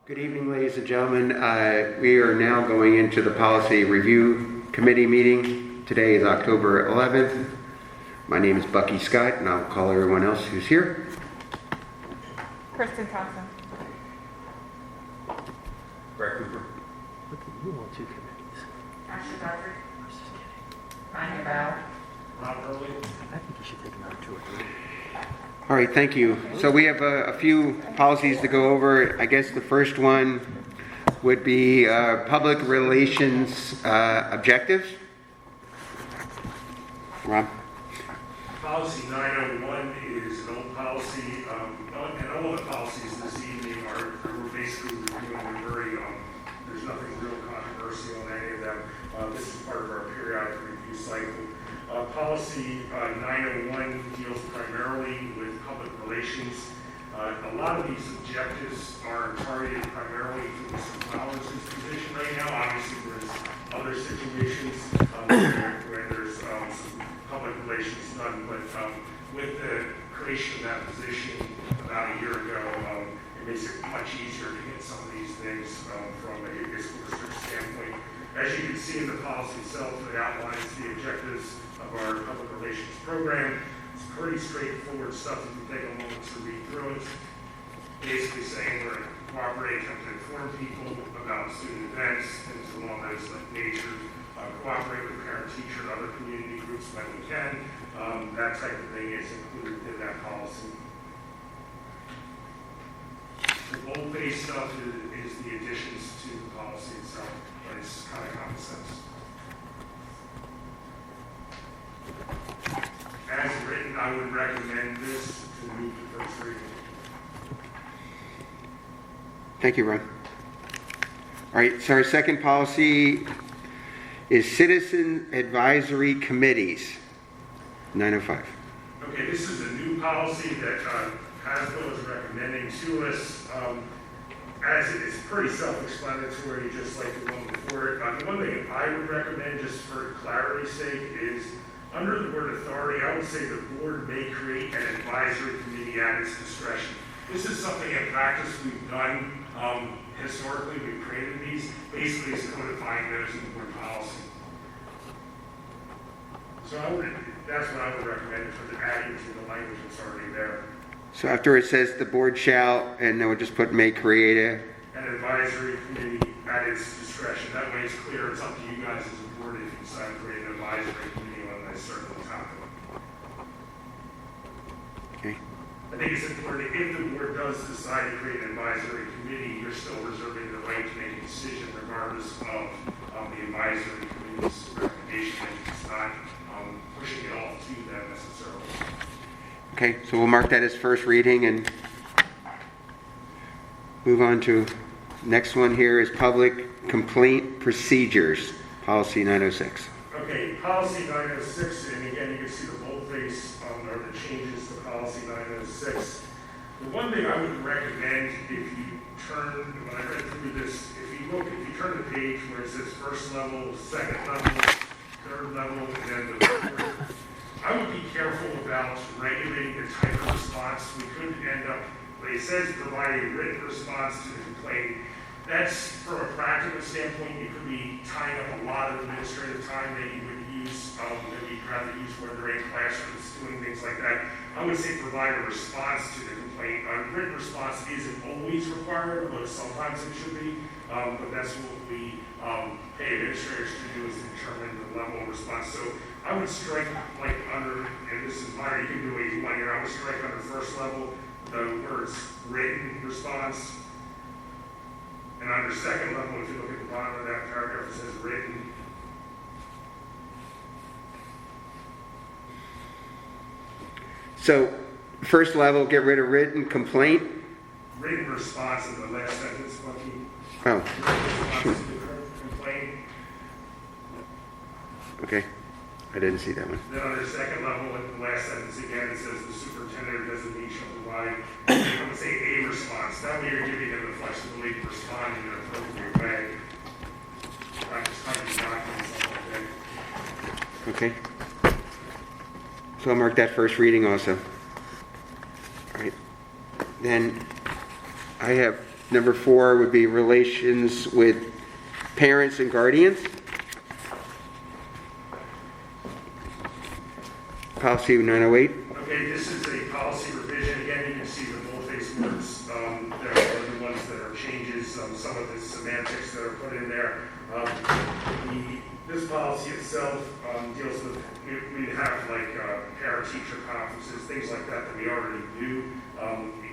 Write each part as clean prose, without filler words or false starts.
Good evening, ladies and gentlemen. We are now going into the Policy Review Committee meeting. Today is October 11th. My name is Bucky Scott, and I'll call everyone else who's here. Kristen Thompson. Brett Cooper. Look at you on two committees. Ashley Godfrey. I was just kidding. Anya Bauer. Rob Hurley. I think you should take another 2 or 3. All right, thank you. So we have a few policies to go over. I guess the first one would be public relations objectives. Rob? Policy 901 is an old policy, and all the policies this evening we're basically reviewing. There's nothing real controversial in any of them. This is part of our periodic review cycle. Policy 901 deals primarily with public relations. A lot of these objectives are targeted primarily to Mr. Collins' position right now. Obviously, there's other situations where there's some public relations done, but with the creation of that position about a year ago, it makes it much easier to get some of these things from a school district standpoint. As you can see in the policy itself, it outlines the objectives of our public relations program. It's pretty straightforward stuff if you take a moment to read through it. Basically saying we're going to cooperate, attempt to inform people about student events, things along those nature, cooperate with parent, teacher, and other community groups when we can. That type of thing is included in that policy. The bold-based stuff is the additions to the policy itself, but it's kind of common sense. As written, I would recommend this to move to first reading. Thank you, Ron. All right, so our second policy is Citizen Advisory Committees, 905. Okay, this is a new policy that Hasbro is recommending to us. As it is pretty self-explanatory, just like the one before it. The one thing I would recommend, just for clarity's sake, is under the word authority, I would say the board may create an advisory committee at its discretion. This is something in practice we've done historically. We've created these. Basically, it's codifying those in the board policy. So that's what I would recommend for the adding to the language that's already there. So after it says the board shall, and then we'll just put may create An advisory committee at its discretion. That way it's clear. It's up to you guys as a board if you decide to create an advisory committee on a certain topic. Okay. I think it's important if the board does decide to create an advisory committee, you're still reserving the right to make a decision regardless of the advisory committee's recommendation. It's not pushing it off to them necessarily. Okay, so we'll mark that as first reading and move on to next one here is Public Complaint Procedures, Policy 906. Okay, Policy 906, and again, you can see the boldface or the changes to Policy 906. The one thing I would recommend if you turn, when I read through this, if you turn the page where it says first level, second level, third level, and then the fourth, I would be careful about regulating the type of response. We could end up, it says provide a written response to the complaint. That's, from a practical standpoint, you could be tying up a lot of administrative time that you would use, that you'd rather use when they're in classrooms, doing things like that. I would say provide a response to the complaint. A written response isn't always required, but sometimes it should be. But that's what we pay administrators to do, is to determine the level of response. So I would strike, like under, and this is minor, you can do what you want here, I would strike under first level the words written response. And under second level, if you look at the bottom of that paragraph, it says written. So first level, get rid of written complaint. Written response in the last sentence, Bucky. Oh, Written response to the complaint. okay. I didn't see that one. Then under second level, in the last sentence again, it says the superintendent or designee shall provide, I would say a response. That way you're giving them the flexibility to respond in an appropriate way. Not just copy documents all day. Okay. So I'll mark that first reading also. All right. Then I have Number 4 would be relations with parents and guardians. Policy 908. Okay, this is a policy revision. Again, you can see the boldface words. There are the ones that are changes, some of the semantics that are put in there. This policy itself deals with, we have like parent-teacher conferences, things like that that we already do.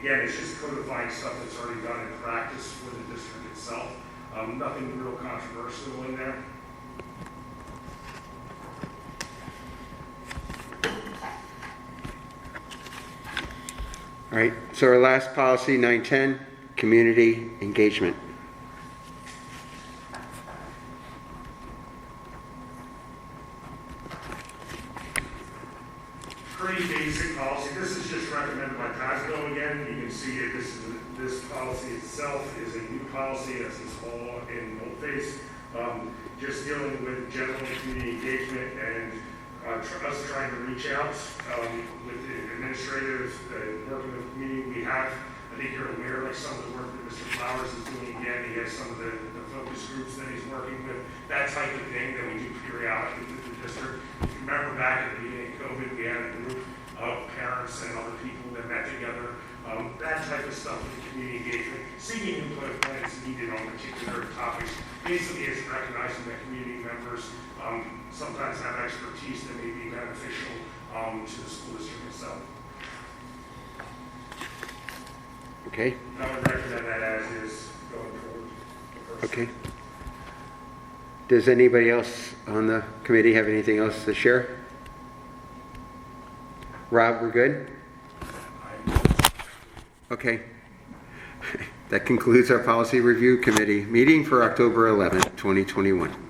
Again, it's just codifying stuff that's already done in practice for the district itself. Nothing real controversial in there. All right, so our last policy, 910, community engagement. Pretty basic policy. This is just recommended by PASBO again. You can see it. This policy itself is a new policy, as it's all in boldface. Just dealing with general community engagement and us trying to reach out with the administrators, working with the community. We have, I think you're aware, like some of the work that Mr. Flowers is doing again. He has some of the focus groups that he's working with, that type of thing that we do periodically with the district. If you remember back at the beginning of COVID, we had a group of parents and other people that met together. That type of stuff with the community engagement, seeking input when it's needed on particular topics. Basically, it's recognizing that community members sometimes have expertise that may be beneficial to the school district itself. Okay, I would recommend that as is going forward. okay. Does anybody else on the committee have anything else to share? Rob, we're good? Okay. That concludes our policy review committee meeting for October 11th, 2021.